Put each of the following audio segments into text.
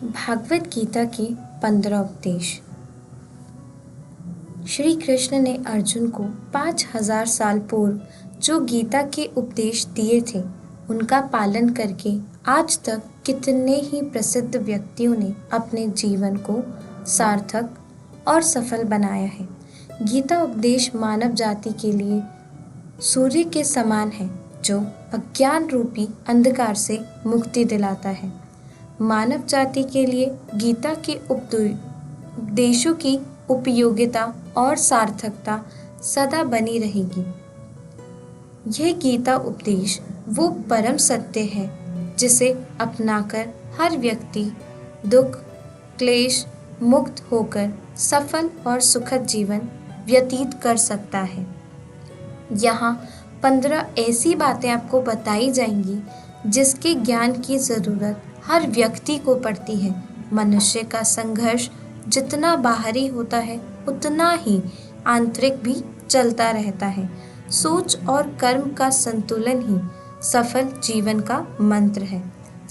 भागवत गीता के 15 उपदेश। श्री कृष्ण ने अर्जुन को 5000 साल पूर्व जो गीता के उपदेश दिए थे उनका पालन करके आज तक कितने ही प्रसिद्ध व्यक्तियों ने अपने जीवन को सार्थक और सफल बनाया है। गीता उपदेश मानव जाति के लिए सूर्य के समान है जो अज्ञान रूपी अंधकार से मुक्ति दिलाता है। मानव जाति के लिए गीता के उपदेशों की उपयोगिता और सार्थकता सदा बनी रहेगी। यह गीता उपदेश वो परम सत्य है जिसे अपनाकर हर व्यक्ति दुख क्लेश मुक्त होकर सफल और सुखद जीवन व्यतीत कर सकता है। यहाँ 15 ऐसी बातें आपको बताई जाएंगी जिसके ज्ञान की ज़रूरत हर व्यक्ति को पड़ती है। मनुष्य का संघर्ष जितना बाहरी होता है उतना ही आंतरिक भी चलता रहता है। सोच और कर्म का संतुलन ही सफल जीवन का मंत्र है।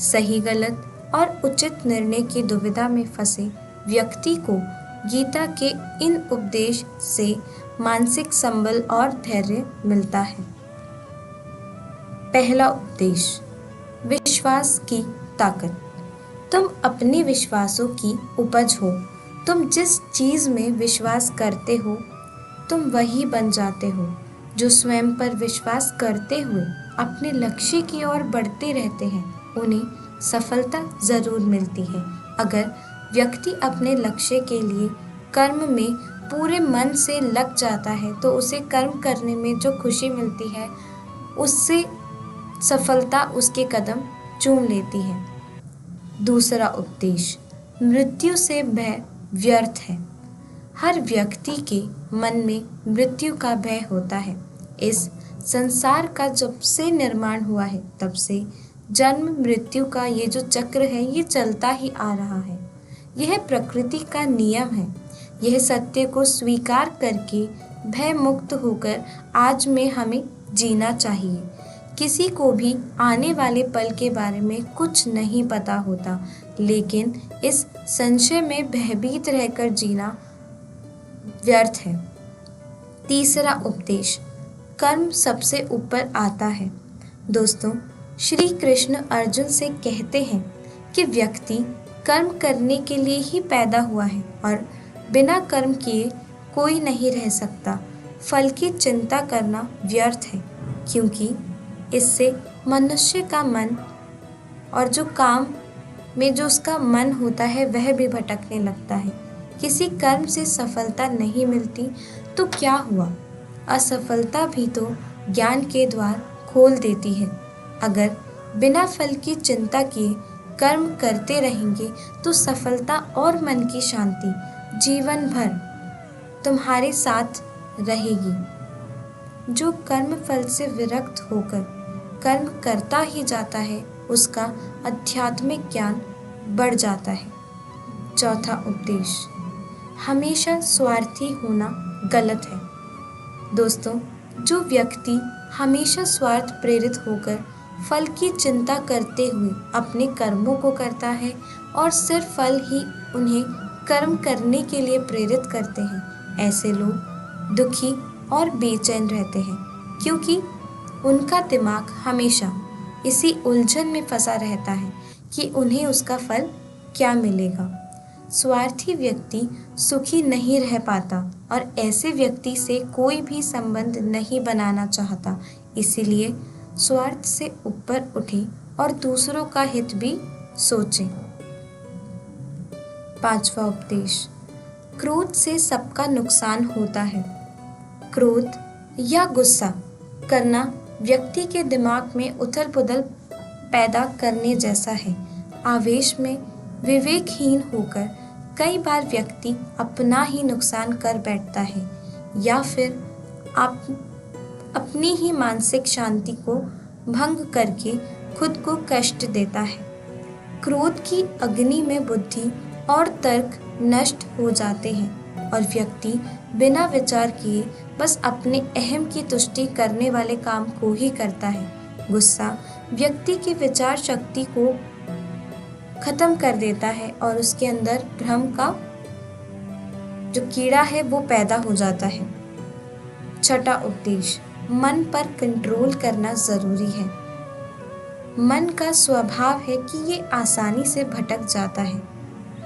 सही गलत और उचित निर्णय की दुविधा में फंसे व्यक्ति को गीता के इन उपदेश से मानसिक संबल और धैर्य मिलता है। पहला उपदेश, विश्वास की ताकत। तुम अपने विश्वासों की उपज हो। तुम जिस चीज़ में विश्वास करते हो तुम वही बन जाते हो। जो स्वयं पर विश्वास करते हुए अपने लक्ष्य की ओर बढ़ते रहते हैं उन्हें सफलता ज़रूर मिलती है। अगर व्यक्ति अपने लक्ष्य के लिए कर्म में पूरे मन से लग जाता है तो उसे कर्म करने में जो खुशी मिलती है उससे सफलता उसके कदम चूम लेती है। दूसरा उपदेश, मृत्यु से भय व्यर्थ है। हर व्यक्ति के मन में मृत्यु का भय होता है। इस संसार का जब से निर्माण हुआ है तब से जन्म मृत्यु का ये जो चक्र है ये चलता ही आ रहा है। यह प्रकृति का नियम है। यह सत्य को स्वीकार करके भय मुक्त होकर आज में हमें जीना चाहिए। किसी को भी आने वाले पल के बारे में कुछ नहीं पता होता, लेकिन इस संशय में भयभीत रहकर जीना व्यर्थ है। तीसरा उपदेश, कर्म सबसे ऊपर आता है। दोस्तों, श्री कृष्ण अर्जुन से कहते हैं कि व्यक्ति कर्म करने के लिए ही पैदा हुआ है और बिना कर्म किए कोई नहीं रह सकता। फल की चिंता करना व्यर्थ है क्योंकि इससे मनुष्य का मन और जो काम में जो उसका मन होता है वह भी भटकने लगता है। किसी कर्म से सफलता नहीं मिलती तो क्या हुआ? असफलता भी तो ज्ञान के द्वार खोल देती है। अगर बिना फल की चिंता किए कर्म करते रहेंगे तो सफलता और मन की शांति जीवन भर तुम्हारे साथ रहेगी। जो कर्म फल से विरक्त होकर कर्म करता ही जाता है उसका आध्यात्मिक ज्ञान बढ़ जाता है। चौथा उपदेश, हमेशा स्वार्थी होना गलत है। दोस्तों, जो व्यक्ति हमेशा स्वार्थ प्रेरित होकर फल की चिंता करते हुए अपने कर्मों को करता है और सिर्फ फल ही उन्हें कर्म करने के लिए प्रेरित करते हैं, ऐसे लोग दुखी और बेचैन रहते हैं क्योंकि उनका दिमाग हमेशा इसी उलझन में फंसा रहता है कि उन्हें उसका फल क्या मिलेगा। स्वार्थी व्यक्ति सुखी नहीं रह पाता और ऐसे व्यक्ति से कोई भी संबंध नहीं बनाना चाहता। इसीलिए स्वार्थ से ऊपर उठें और दूसरों का हित भी सोचें। पांचवा उपदेश, क्रोध से सबका नुकसान होता है। क्रोध या गुस्सा करना व्यक्ति के दिमाग में उथल पुथल पैदा करने जैसा है। आवेश में विवेकहीन होकर कई बार व्यक्ति अपना ही नुकसान कर बैठता है या फिर अपनी ही मानसिक शांति को भंग करके खुद को कष्ट देता है। क्रोध की अग्नि में बुद्धि और तर्क नष्ट हो जाते हैं और व्यक्ति बिना विचार किए बस अपने अहम की तुष्टि करने वाले काम को ही करता है। गुस्सा व्यक्ति की विचार शक्ति को खत्म कर देता है और उसके अंदर भ्रम का जो कीड़ा है वो पैदा हो जाता है। छठा उपदेश, मन पर कंट्रोल करना जरूरी है। मन का स्वभाव है कि ये आसानी से भटक जाता है।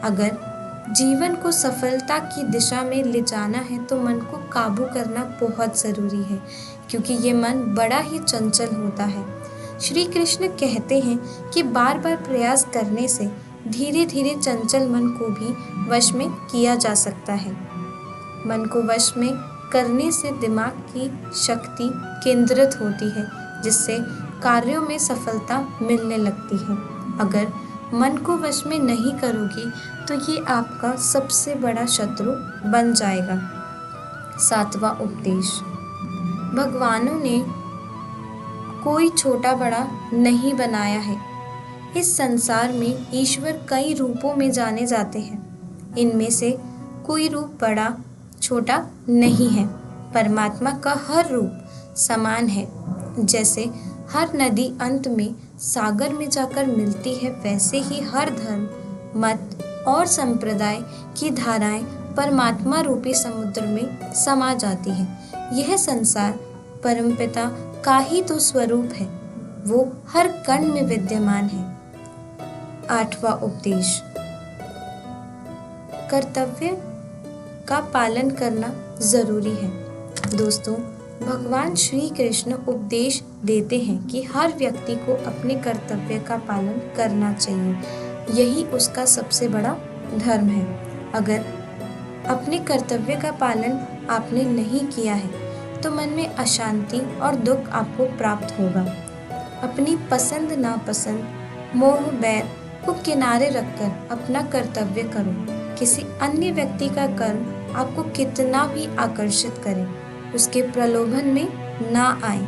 अगर जीवन को सफलता की दिशा में ले जाना है तो मन को काबू करना बहुत जरूरी है, क्योंकि ये मन बड़ा ही चंचल होता है। श्री कृष्ण कहते हैं कि बार बार प्रयास करने से धीरे धीरे चंचल मन को भी वश में किया जा सकता है। मन को वश में करने से दिमाग की शक्ति केंद्रित होती है, जिससे कार्यों में सफलता मिलने लगती है। अगर मन को वश में नहीं करोगे तो ये आपका सबसे बड़ा शत्रु बन जाएगा। सातवां उपदेश, भगवानों ने कोई छोटा बड़ा नहीं बनाया है। इस संसार में ईश्वर कई रूपों में जाने जाते हैं। इनमें से कोई रूप बड़ा छोटा नहीं है। परमात्मा का हर रूप समान है। जैसे हर नदी अंत में सागर में जाकर मिलती है, वैसे ही हर धर्म, मत और संप्रदाय की धाराएं परमात्मा रूपी समुद्र में समा जाती हैं। यह संसार परमपिता का ही तो स्वरूप है, वो हर कण में विद्यमान है। आठवां उपदेश, कर्तव्य का पालन करना जरूरी है। दोस्तों, भगवान श्री कृष्ण उपदेश देते हैं कि हर व्यक्ति को अपने कर्तव्य का पालन करना चाहिए। यही उसका सबसे बड़ा धर्म है। अगर अपने कर्तव्य का पालन आपने नहीं किया है तो मन में अशांति और दुख आपको प्राप्त होगा। अपनी पसंद नापसंद, मोह बैर को किनारे रखकर अपना कर्तव्य करो। किसी अन्य व्यक्ति का कर्म आपको कितना भी आकर्षित करे, उसके प्रलोभन में ना आए।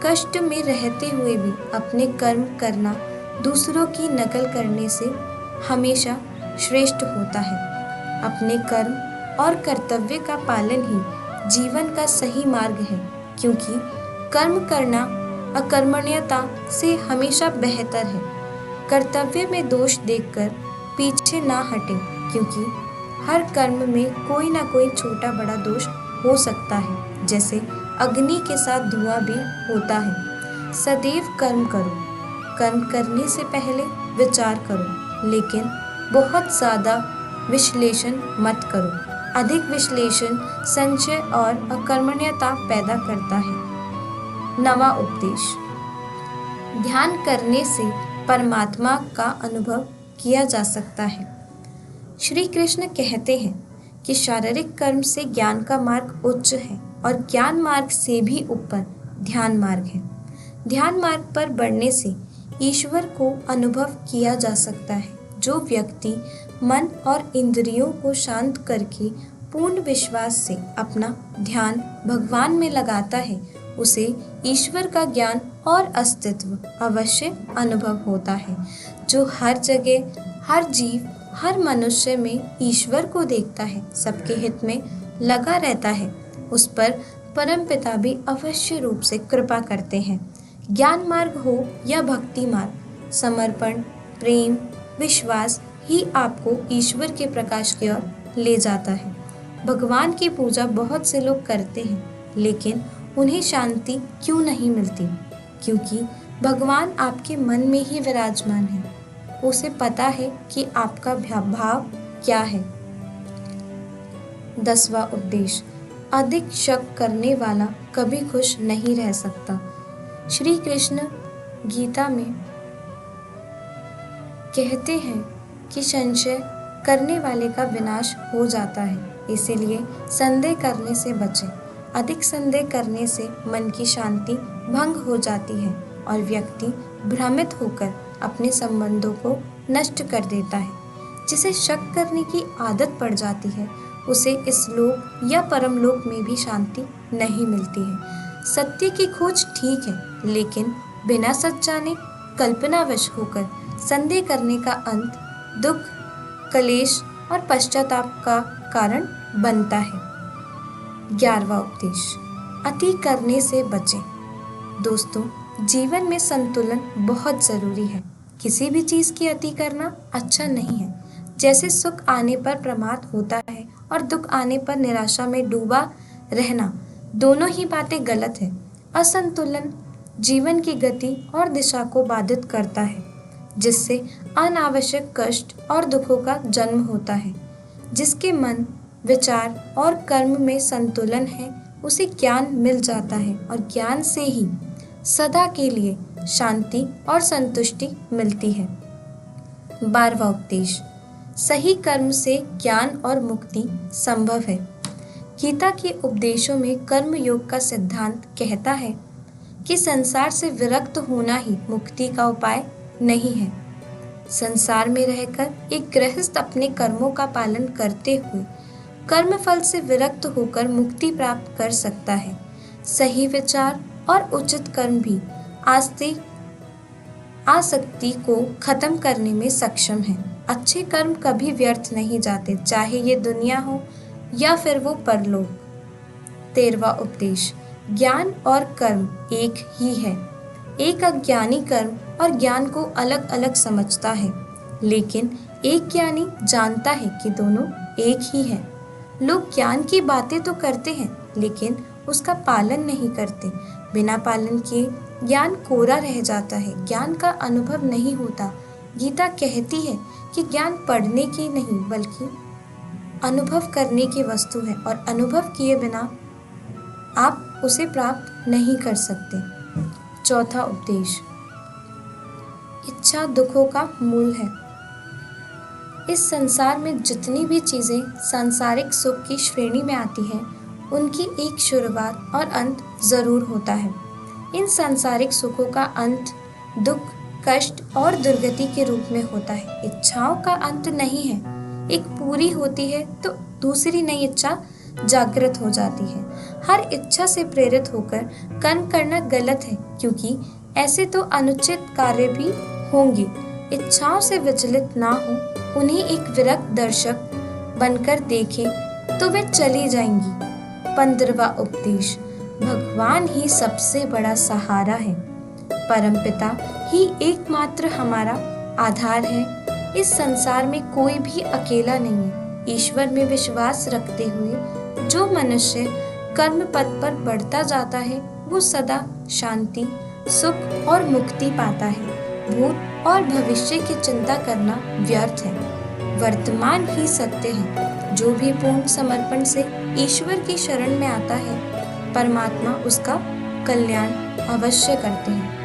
कष्ट में रहते हुए भी अपने कर्म करना दूसरों की नकल करने से हमेशा श्रेष्ठ होता है। अपने कर्म और कर्तव्य का पालन ही जीवन का सही मार्ग है, क्योंकि कर्म करना अकर्मण्यता से हमेशा बेहतर है। कर्तव्य में दोष देखकर पीछे ना हटें, क्योंकि हर कर्म में कोई ना कोई छोटा बड़ा दोष हो सकता है। जैसे अग्नि के साथ धुआं भी होता है। सदैव कर्म करो। कर्म करने से पहले विचार करो, लेकिन बहुत ज़्यादा विश्लेषण मत करो। अधिक विश्लेषण संशय और अकर्मण्यता पैदा करता है। नवा उपदेश, ध्यान करने से परमात्मा का अनुभव किया जा सकता है। श्री कृष्ण कहते हैं कि शारीरिक कर्म से ज्ञान का मार्ग उच्च है और ज्ञान मार्ग से भी ऊपर ध्यान मार्ग है। ध्यान मार्ग पर बढ़ने से ईश्वर को अनुभव किया जा सकता है। जो व्यक्ति मन और इंद्रियों को शांत करके पूर्ण विश्वास से अपना ध्यान भगवान में लगाता है, उसे ईश्वर का ज्ञान और अस्तित्व अवश्य अनुभव होता है। जो हर जगह, हर जीव, हर मनुष्य में ईश्वर को देखता है, सबके हित में लगा रहता है, उस पर परमपिता भी अवश्य रूप से कृपा करते हैं। ज्ञान मार्ग हो या भक्ति मार्ग, समर्पण, प्रेम, विश्वास ही आपको ईश्वर के प्रकाश की ओर ले जाता है। भगवान की पूजा बहुत से लोग करते हैं, लेकिन उन्हें शांति क्यों नहीं मिलती? क्योंकि भगवान आपके मन में ही विराजमान है। उसे पता है कि आपका भाव क्या है। 10वां उपदेश, अधिक शक करने वाला कभी खुश नहीं रह सकता। श्री कृष्ण गीता में कहते हैं कि संशय करने वाले का विनाश हो जाता है, इसीलिए संदेह करने से बचें। अधिक संदेह करने से मन की शांति भंग हो जाती है और व्यक्ति भ्रमित होकर अपने संबंधों को नष्ट कर देता है। जिसे शक करने की आदत पड़ जाती है, उसे इस लोक या परमलोक में भी शांति नहीं मिलती है। सत्य की खोज ठीक है, लेकिन बिना सच जाने कल्पनावश होकर संदेह करने का अंत दुख, क्लेश और पश्चाताप का कारण बनता है। 11वां उपदेश, अति करने से बचें। दोस्तों, जीवन में संतुलन बहुत जरूरी है। किसी भी चीज़ की अति करना अच्छा नहीं है। जैसे सुख आने पर प्रमाद होता है और दुख आने पर निराशा में डूबा रहना, दोनों ही बातें गलत है। असंतुलन जीवन की गति और दिशा को बाधित करता है, जिससे अनावश्यक कष्ट और दुखों का जन्म होता है। जिसके मन, विचार और कर्म में संतुलन है, उसे ज्ञान मिल जाता है और ज्ञान से ही सदा के लिए शांति और संतुष्टि मिलती है। 12वां उपदेश, सही कर्म से ज्ञान और मुक्ति संभव है। गीता के उपदेशों में कर्म योग का सिद्धांत कहता है कि संसार से विरक्त होना ही मुक्ति का उपाय नहीं है। संसार में रहकर एक गृहस्थ अपने कर्मों का पालन करते हुए कर्म फल से विरक्त होकर मुक्ति प्राप्त कर सकता है। सही विचार और उचित कर्म भी आसक्ति को खत्म करने में सक्षम है। अच्छे कर्म कभी व्यर्थ नहीं जाते, चाहे ये दुनिया हो या फिर वो परलोक। 13वां उपदेश, ज्ञान और कर्म एक ही है। एक अज्ञानी कर्म और ज्ञान को अलग अलग समझता है, लेकिन एक ज्ञानी जानता है कि दोनों एक ही है। लोग ज्ञान की बातें तो करते हैं, लेकिन उसका पालन नहीं करते। बिना पालन किए ज्ञान कोरा रह जाता है, ज्ञान का अनुभव नहीं होता। गीता कहती है कि ज्ञान पढ़ने की नहीं बल्कि अनुभव करने की वस्तु है और अनुभव किए बिना आप उसे प्राप्त नहीं कर सकते। 4था उपदेश, इच्छा दुखों का मूल है। इस संसार में जितनी भी चीजें सांसारिक सुख की श्रेणी में आती हैं, उनकी एक शुरुआत और अंत जरूर होता है। इन सांसारिक सुखों का अंत दुख, कष्ट और दुर्गति के रूप में होता है। इच्छाओं का अंत नहीं है, एक पूरी होती है तो दूसरी नई इच्छा जागृत हो जाती है। हर इच्छा से प्रेरित होकर कर्म करना गलत है, क्योंकि ऐसे तो अनुचित कार्य भी होंगे। इच्छाओं से विचलित ना हो, उन्हें एक विरक्त दर्शक बनकर देखें तो वे चली जाएंगी। 15वां उपदेश, भगवान ही सबसे बड़ा सहारा है। परमपिता ही एकमात्र हमारा आधार है। इस संसार में कोई भी अकेला नहीं है। ईश्वर में विश्वास रखते हुए जो मनुष्य कर्म पथ पर बढ़ता जाता है, वो सदा शांति, सुख और मुक्ति पाता है। भूत और भविष्य की चिंता करना व्यर्थ है। वर्तमान ही सत्य है। जो भी पूर्ण समर्पण से ईश्वर की शरण में आता है, परमात्मा उसका कल्याण अवश्य करते हैं।